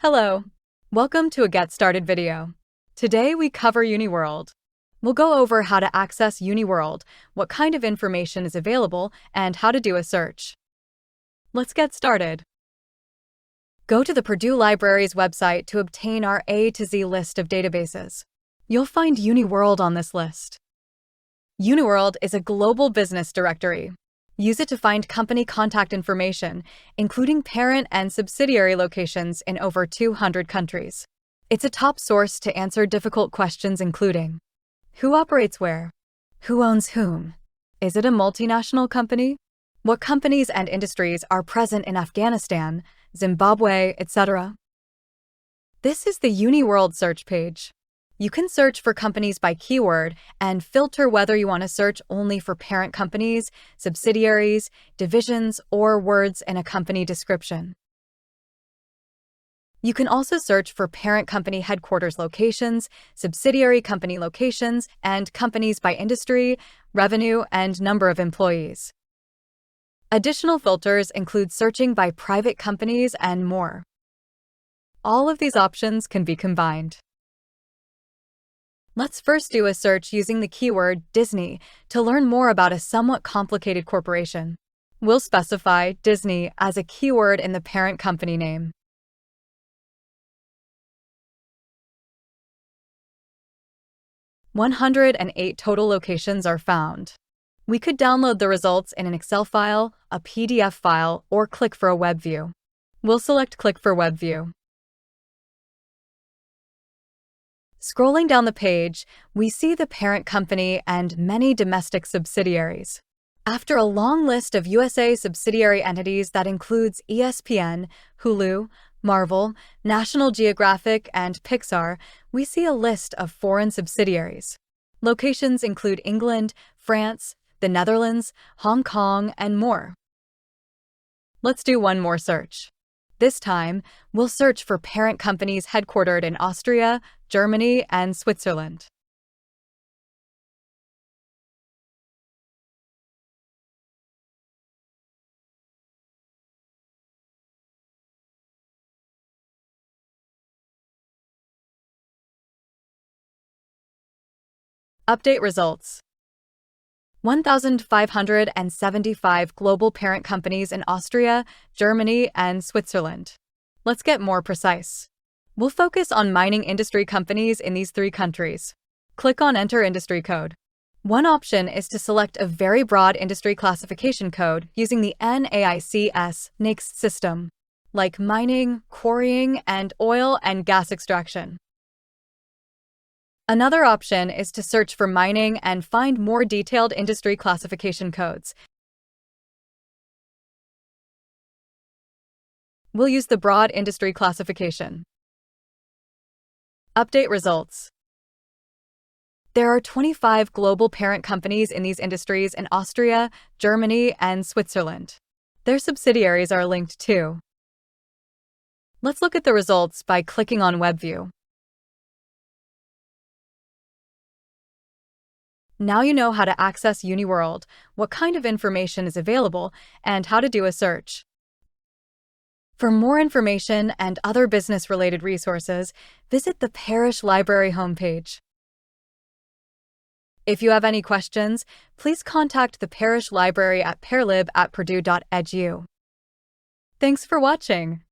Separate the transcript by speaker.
Speaker 1: Hello. Welcome to a Get Started video. Today we cover Uniworld. We'll go over how to access Uniworld, what kind of information is available, and how to do a search. Let's get started. Go to the Purdue Library's website to obtain our A to Z list of databases. You'll find Uniworld on this list. Uniworld is a global business directory. Use it to find company contact information, including parent and subsidiary locations in over 200 countries. It's a top source to answer difficult questions including: who operates where? Who owns whom? Is it a multinational company? What companies and industries are present in Afghanistan, Zimbabwe, etc.? This is the Uniworld search page. You can search for companies by keyword and filter whether you want to search only for parent companies, subsidiaries, divisions, or words in a company description. You can also search for parent company headquarters locations, subsidiary company locations, and companies by industry, revenue, and number of employees. Additional filters include searching by private companies and more. All of these options can be combined. Let's first do a search using the keyword Disney to learn more about a somewhat complicated corporation. We'll specify Disney as a keyword in the parent company name. "108 total locations are found. We could download the results in an Excel file, a PDF file, or click for a web view. We'll select Click for Web View. Scrolling down the page, we see the parent company and many domestic subsidiaries. After a long list of USA subsidiary entities that includes ESPN, Hulu, Marvel, National Geographic, and Pixar, we see a list of foreign subsidiaries. Locations include England, France, the Netherlands, Hong Kong, and more. Let's do one more search. This time, we'll search for parent companies headquartered in Austria, Germany, and Switzerland. Update results. 1,575 global parent companies in Austria, Germany, and Switzerland. Let's get more precise. We'll focus on mining industry companies in these three countries. Click on Enter Industry Code. One option is to select a very broad industry classification code using the NAICS system, like mining, quarrying, and oil and gas extraction. Another option is to search for mining and find more detailed industry classification codes. We'll use the broad industry classification. Update results. There are 25 global parent companies in these industries in Austria, Germany, and Switzerland. Their subsidiaries are linked too. Let's look at the results by clicking on Web View. Now you know how to access Uniworld, what kind of information is available, and how to do a search. For more information and other business-related resources, visit the Parish Library homepage. If you have any questions, please contact the Parish Library at parlib@purdue.edu. Thanks for watching.